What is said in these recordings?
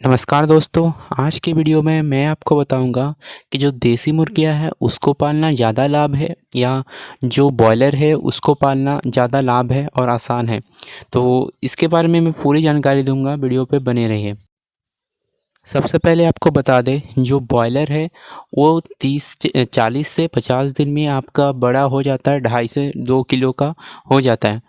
नमस्कार दोस्तों। आज के वीडियो में मैं आपको बताऊंगा कि जो देसी मुर्गियां है उसको पालना ज़्यादा लाभ है या जो बॉयलर है उसको पालना ज़्यादा लाभ है और आसान है। तो इसके बारे में मैं पूरी जानकारी दूंगा, वीडियो पे बने रहिए। सबसे पहले आपको बता दें, जो बॉयलर है वो 40 से 50 दिन में आपका बड़ा हो जाता है, 2.5 से 2 किलो का हो जाता है।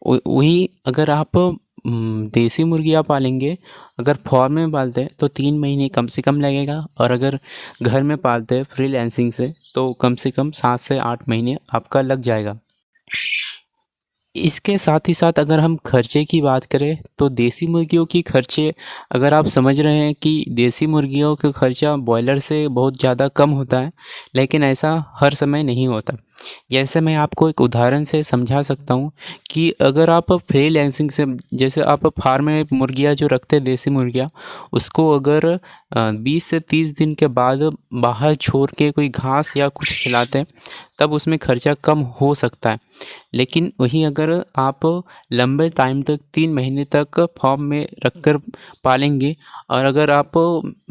वहीं अगर आप देसी मुर्गियाँ पालेंगे, अगर फॉर्म में पालते हैं तो 3 महीने कम से कम लगेगा, और अगर घर में पालते हैं फ्रीलांसिंग से कम से कम 7 से 8 महीने आपका लग जाएगा। इसके साथ ही साथ अगर हम खर्चे की बात करें तो देसी मुर्गियों की खर्चे, अगर आप समझ रहे हैं कि देसी मुर्गियों का खर्चा बॉयलर से बहुत ज़्यादा कम होता है, लेकिन ऐसा हर समय नहीं होता। जैसे मैं आपको एक उदाहरण से समझा सकता हूँ कि अगर आप फ्रीलांसिंग से, जैसे आप फार्म में मुर्गियाँ जो रखते हैं देसी मुर्गियाँ, उसको अगर 20 से 30 दिन के बाद बाहर छोड़ के कोई घास या कुछ खिलाते हैं, तब उसमें खर्चा कम हो सकता है। लेकिन वहीं अगर आप लंबे टाइम तक 3 महीने तक फार्म में रखकर पालेंगे, और अगर आप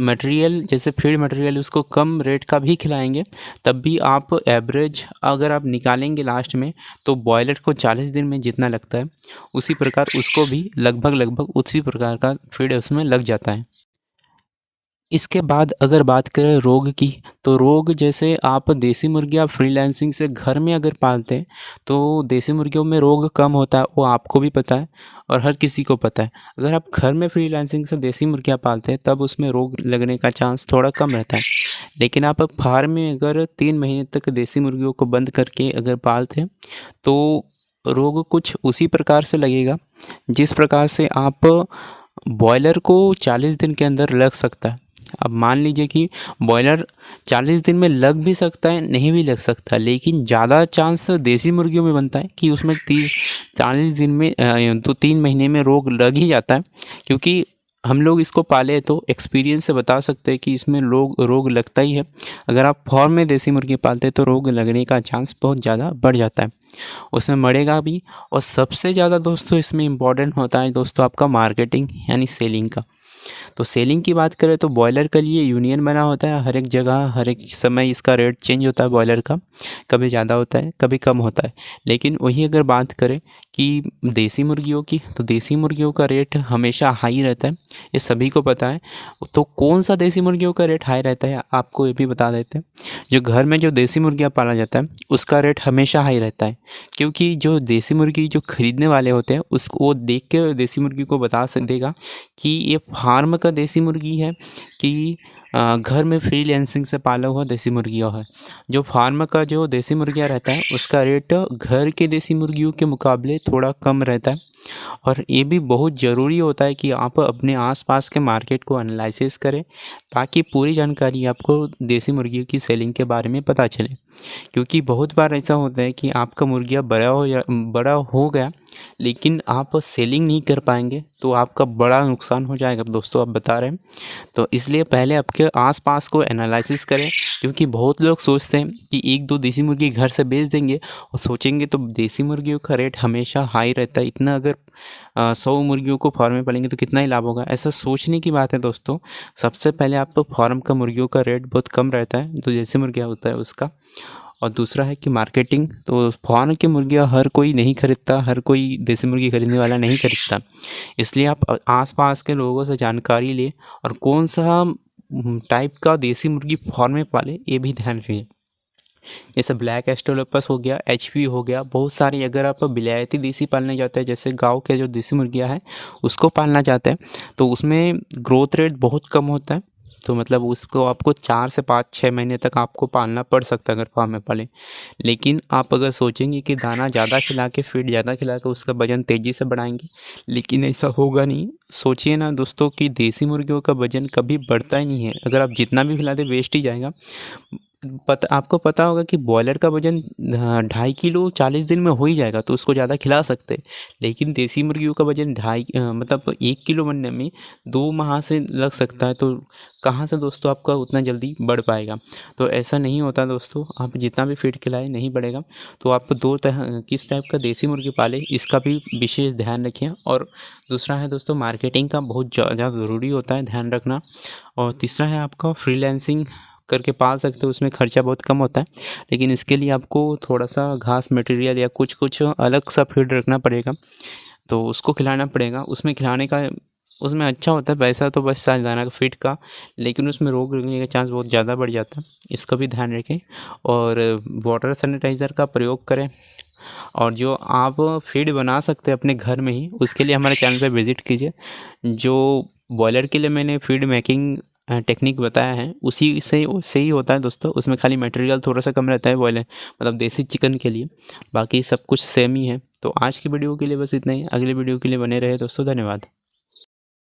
मटेरियल जैसे फीड मटेरियल उसको कम रेट का भी खिलाएंगे, तब भी आप एवरेज अगर आप निकालेंगे लास्ट में, तो बॉयलर को 40 दिन में जितना लगता है उसी प्रकार उसको भी लगभग उसी प्रकार का फीड उसमें लग जाता है। इसके बाद अगर बात करें रोग की, तो रोग जैसे आप देसी मुर्गियाँ फ्रीलांसिंग से घर में अगर पालते हैं तो देसी मुर्गियों में रोग कम होता है, वो आपको भी पता है और हर किसी को पता है। अगर आप घर में फ्रीलांसिंग से देसी मुर्गियाँ पालते हैं तब उसमें रोग लगने का चांस थोड़ा कम रहता है। लेकिन आप फार्म में अगर 3 महीने तक देसी मुर्गियों को बंद करके अगर पालते हैं तो रोग कुछ उसी प्रकार से लगेगा जिस प्रकार से आप बॉयलर को 40 दिन के अंदर लग सकता है। अब मान लीजिए कि बॉयलर 40 दिन में लग भी सकता है, नहीं भी लग सकता, लेकिन ज़्यादा चांस देसी मुर्गियों में बनता है कि उसमें 30-40 दिन में तो 3 महीने में रोग लग ही जाता है। क्योंकि हम लोग इसको पाले तो एक्सपीरियंस से बता सकते हैं कि इसमें रोग लगता ही है। अगर आप फार्म में देसी मुर्गी पालते हैं तो रोग लगने का चांस बहुत ज़्यादा बढ़ जाता है, उसमें मरेगा भी। और सबसे ज़्यादा दोस्तों इसमें इम्पॉर्टेंट होता है दोस्तों आपका मार्केटिंग यानी सेलिंग का। तो सेलिंग की बात करें तो बॉयलर के लिए यूनियन बना होता है, हर एक जगह हर एक समय इसका रेट चेंज होता है बॉयलर का, कभी ज़्यादा होता है कभी कम होता है। लेकिन वही अगर बात करें कि देसी मुर्गियों की, तो देसी मुर्गियों का रेट हमेशा हाई रहता है, ये सभी को पता है। तो कौन सा देसी मुर्गियों का रेट हाई रहता है आपको ये भी बता देते हैं। जो घर में जो देसी मुर्गियाँ पाला जाता है उसका रेट हमेशा हाई रहता है, क्योंकि जो देसी मुर्गी जो खरीदने वाले होते हैं उसको वो देख के देसी मुर्गी को बता देगा कि ये फार्म का देसी मुर्गी है कि घर में फ्रीलांसिंग से पाला हुआ देसी मुर्गियाँ है। जो फार्म का जो देसी मुर्गियाँ रहता है उसका रेट घर के देसी मुर्गियों के मुकाबले थोड़ा कम रहता है। और ये भी बहुत ज़रूरी होता है कि आप अपने आसपास के मार्केट को एनालिसिस करें, ताकि पूरी जानकारी आपको देसी मुर्गियों की सेलिंग के बारे में पता चले। क्योंकि बहुत बार ऐसा होता है कि आपका मुर्गिया बड़ा हो गया, लेकिन आप सेलिंग नहीं कर पाएंगे तो आपका बड़ा नुकसान हो जाएगा दोस्तों, आप बता रहे हैं। तो इसलिए पहले आपके आसपास को एनालिसिस करें, क्योंकि बहुत लोग सोचते हैं कि एक दो देसी मुर्गी घर से बेच देंगे और सोचेंगे तो देसी मुर्गियों का रेट हमेशा हाई रहता है, इतना अगर 100 मुर्गियों को फार्म में पालेंगे तो कितना ही लाभ होगा, ऐसा सोचने की बात है दोस्तों। सबसे पहले आप फार्म का मुर्गियों का रेट बहुत कम रहता है तो देसी मुर्गिया होता है उसका। और दूसरा है कि मार्केटिंग, तो फार्म की मुर्गियाँ हर कोई नहीं खरीदता, हर कोई देसी मुर्गी खरीदने वाला नहीं खरीदता। इसलिए आप आसपास के लोगों से जानकारी लें और कौन सा टाइप का देसी मुर्गी फार्म में पाले ये भी ध्यान रखिए। जैसे ब्लैक एस्ट्रोलोपस हो गया, एचपी हो गया, बहुत सारी। अगर आप विलायती देसी पालने जाते हैं, जैसे गांव के जो देसी मुर्गियां हैं उसको पालना चाहते हैं, तो उसमें ग्रोथ रेट बहुत कम होता है। तो मतलब उसको आपको 4 से 5-6 महीने तक आपको पालना पड़ सकता है अगर फार्म में पालें। लेकिन आप अगर सोचेंगे कि दाना ज़्यादा खिला के, फीड ज़्यादा खिला के उसका वजन तेज़ी से बढ़ाएंगे, लेकिन ऐसा होगा नहीं। सोचिए ना दोस्तों कि देसी मुर्गियों का वजन कभी बढ़ता ही नहीं है, अगर आप जितना भी खिला दें वेस्ट ही जाएगा। आपको पता होगा कि बॉयलर का वजन 2.5 किलो 40 दिन में हो ही जाएगा, तो उसको ज़्यादा खिला सकते हैं। लेकिन देसी मुर्गियों का वजन मतलब 1 किलो बनने में 2 माह से लग सकता है, तो कहाँ से दोस्तों आपका उतना जल्दी बढ़ पाएगा। तो ऐसा नहीं होता दोस्तों, आप जितना भी फीड खिलाएं नहीं बढ़ेगा। तो आप किस टाइप का देसी मुर्गी पालें, इसका भी विशेष ध्यान रखें। और दूसरा है दोस्तों, मार्केटिंग का बहुत ज़्यादा ज़रूरी होता है ध्यान रखना। और तीसरा है आपका फ्रीलांसिंग करके पाल सकते हो, उसमें खर्चा बहुत कम होता है। लेकिन इसके लिए आपको थोड़ा सा घास मटेरियल या कुछ कुछ अलग सा फीड रखना पड़ेगा, तो उसको खिलाना पड़ेगा। उसमें खिलाने का उसमें अच्छा होता है पैसा तो बस सालाना का फीड का, लेकिन उसमें रोग लगने का चांस बहुत ज़्यादा बढ़ जाता है, इसका भी ध्यान रखें। और वाटर सैनिटाइज़र का प्रयोग करें। और जो आप फीड बना सकते हैं अपने घर में ही, उसके लिए हमारे चैनल पे विज़िट कीजिए। जो बॉयलर के लिए मैंने फीड मेकिंग टेक्निक बताया है, उसी से ही होता है दोस्तों। उसमें खाली मटेरियल थोड़ा सा कम रहता है बॉयलर मतलब देसी चिकन के लिए, बाकी सब कुछ सेम ही है। तो आज की वीडियो के लिए बस इतना ही। अगले वीडियो के लिए बने रहे दोस्तों, धन्यवाद।